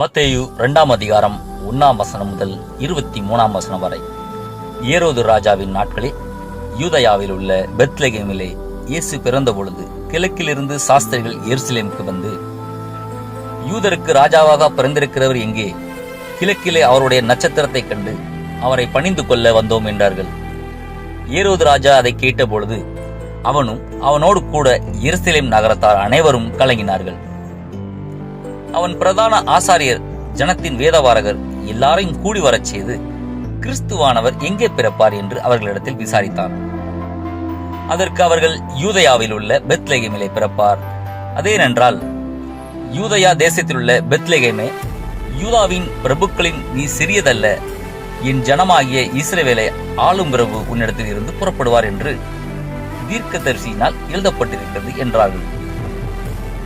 மத்தேயு 2 அதிகாரம் 1 முதல் 23 வரை. ஏரோது ராஜாவின் நாட்களில் யூதயாவில் உள்ள பெத்லெகேமிலே இயேசு பிறந்த பொழுது கிழக்கிலிருந்து சாஸ்திரிகள் எருசலேமுக்கு வந்து, யூதருக்கு ராஜாவாக பிறந்திருக்கிறவர் எங்கே? கிழக்கிலே அவருடைய நட்சத்திரத்தை கண்டு அவரை பணிந்து கொள்ள வந்தோம் என்றார்கள். ஏரோது ராஜா அதை கேட்டபொழுது அவனும் அவனோடு கூட எருசலேம் நகரத்தார் அனைவரும் கலங்கினார்கள். அவன் பிரதான ஆசாரியர், ஜனத்தின் வேதவாரகர் எல்லாரையும் கூடி வரச் செய்து, கிறிஸ்துவானவர் எங்கே பிறப்பார் என்று அவர்களிடத்தில் விசாரித்தான். அதற்கு அவர்கள், யூதயாவில் உள்ள பெத்லெகேமிலே பிறப்பார். அதேனென்றால், யூதயா தேசத்திலுள்ள பெத்லெகேமே, யூதாவின் பிரபுக்களின் நீ சிறியதல்ல, என் ஜனமாகிய இஸ்ரவேலை ஆளும் பிரபு உன்னிடத்தில் இருந்து புறப்படுவார் என்று தீர்க்கதரிசியினால் எழுதப்பட்டிருக்கிறது என்றார்கள்.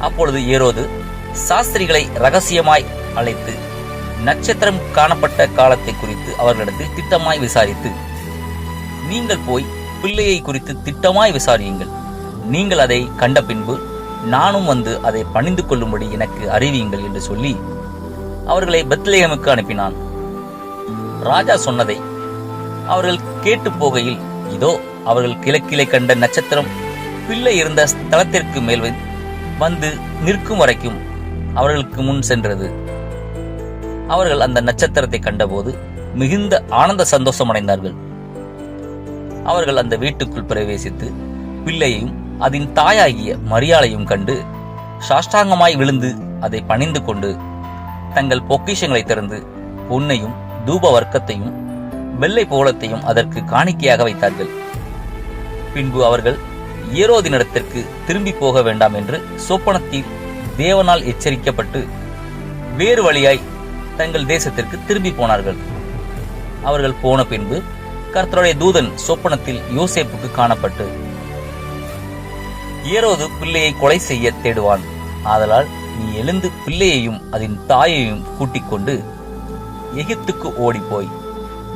அப்பொழுது ஏரோது சாஸ்திரிகளை ரகசியமாய் அழைத்து நட்சத்திரம் காணப்பட்ட காலத்தை குறித்து அவர்களிடத்தில் திட்டமாய் விசாரித்து, நீங்கள் போய் பிள்ளையை குறித்து திட்டமாய் விசாரியுங்கள். நீங்கள் அதை கண்ட பின்பு நானும் வந்து அதை பணிந்து கொள்ளும்படி எனக்கு அறிவியுங்கள் என்று சொல்லி அவர்களை பெத்லெகேமுக்கு அனுப்பினான். ராஜா சொன்னதை அவர்கள் கேட்டு போகையில், இதோ அவர்கள் கிழக்கிலே கண்ட நட்சத்திரம் பிள்ளை இருந்த ஸ்தலத்திற்கு மேல் வந்து நிற்கும் வரைக்கும் அவர்களுக்கு முன் சென்றது. அவர்கள் அந்த நட்சத்திரத்தை கண்டபோது மிகுந்த ஆனந்த சந்தோஷம் அடைந்தார்கள். அவர்கள் அந்த வீட்டுக்குள் பிரவேசித்து பிள்ளையையும் அதன் தாயாகிய மரியாளையும் கண்டு சாஷ்டாங்கமாய் விழுந்து அதை பணிந்து கொண்டு தங்கள் பொக்கிஷங்களை திறந்து பொன்னையும் தூப வர்க்கத்தையும் வெள்ளை போலத்தையும் அதற்கு காணிக்கையாக வைத்தார்கள். பின்பு அவர்கள் ஏரோதினிடத்திற்கு திரும்பி போக வேண்டாம் என்று சொப்பனத்தில் தேவனால் எச்சரிக்கப்பட்டு வேறு வழியாய் தங்கள் தேசத்திற்கு திரும்பி போனார்கள். அவர்கள் போன பின்பு கர்த்தருடைய தூதன் சொப்பனத்தில் யோசேப்புக்கு காணப்பட்டு, ஏரோது பிள்ளையை கொலை செய்ய தேடுவான், ஆதலால் நீ எழுந்து பிள்ளையையும் அதன் தாயையும் கூட்டிக் கொண்டு எகிப்துக்கு ஓடிப்போய்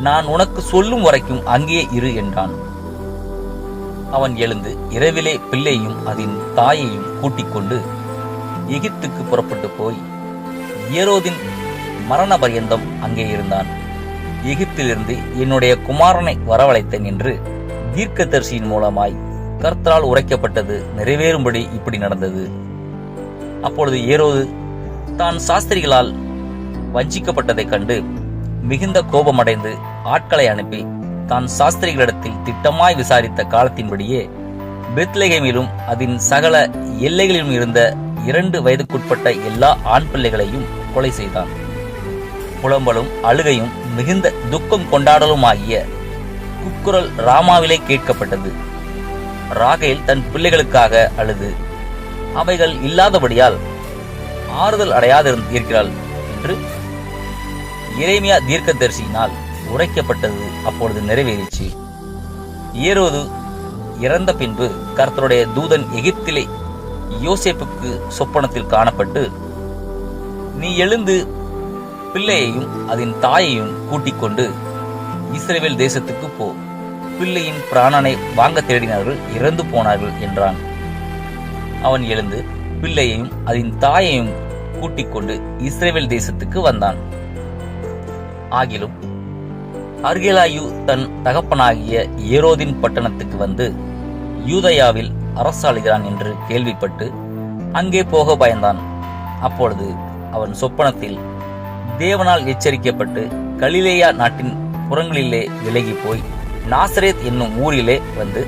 நான் உனக்கு சொல்லும் வரைக்கும் அங்கே இரு என்றான். அவன் எழுந்து இரவிலே பிள்ளையையும் அதன் தாயையும் கூட்டிக் கொண்டு எகிப்துக்கு புறப்பட்டு போய் ஏரோதின் மரண பரியந்தம் அங்கே இருந்தான். எகிப்திலிருந்து என்னுடைய குமாரனை வரவழைத்தேன் என்று தீர்க்கதரிசியின் மூலமாய் கர்த்தரால் உரைக்கப்பட்டது நிறைவேறும்படி இப்படி நடந்தது. அப்பொழுது ஏரோது தான் சாஸ்திரிகளால் வஞ்சிக்கப்பட்டதைக் கண்டு மிகுந்த கோபமடைந்து ஆட்களை அனுப்பி தான் சாஸ்திரிகளிடத்தில் திட்டமாய் விசாரித்த காலத்தின்படியே பெத்லெகேமிலும் அதன் சகல எல்லைகளிலும் இருந்த 2 வயதுக்குட்பட்ட எல்லா ஆண் பிள்ளைகளையும் கொலை செய்தான். புலம்பலும் அழுகையும் மிகுந்த துக்கம் கொண்டாடலும் ஆகிய குக்குரல் ராமாவிலே கேட்கப்பட்டது. ராகேல் தன் பிள்ளைகளுக்காக அழுது அவைகள் இல்லாதபடியால் ஆறுதல் அடையாதிருக்கிறாள் என்று எரேமியா தீர்க்கதரிசியினால் உரைக்கப்பட்டது அப்பொழுது நிறைவேறிச்சு. ஏரோது இறந்த பின்பு கர்த்தருடைய தூதன் எகிப்திலே யோசேப்புக்கு சொப்பனத்தில் காணப்பட்டு, நீ எழுந்து பிள்ளையையும் அதன் தாயையும் கூட்டிக் கொண்டு இஸ்ரவேல் தேசத்துக்கு போ, பிள்ளையின் பிராணனை வாங்க தேடினார்கள், இறந்து போனார்கள் என்றான். அவன் எழுந்து பிள்ளையையும் அதன் தாயையும் கூட்டிக் கொண்டு இஸ்ரவேல் தேசத்துக்கு வந்தான். ஆகிலும் அர்கெலாயு தன் தகப்பனாகிய ஏரோதின் பட்டணத்துக்கு வந்து யூதயாவில் அரசாளுகிறான் என்று கேள்விப்பட்டு அங்கே போக பயந்தான். அப்பொழுது அவன் சொப்பனத்தில் தேவனால் எச்சரிக்கப்பட்டு கலிலேயா நாட்டின் புறங்களிலே விலகி போய் நாசரேத் என்னும் ஊரிலே வந்து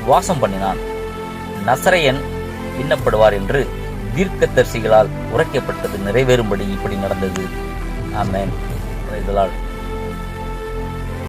வாசம் பண்ணினான். நசரேயன் எண்ணப்படுவார் என்று தீர்க்கதரிசிகளால் உரைக்கப்பட்டது நிறைவேறும்படி இப்படி நடந்தது. ஆமென். Praise the Lord.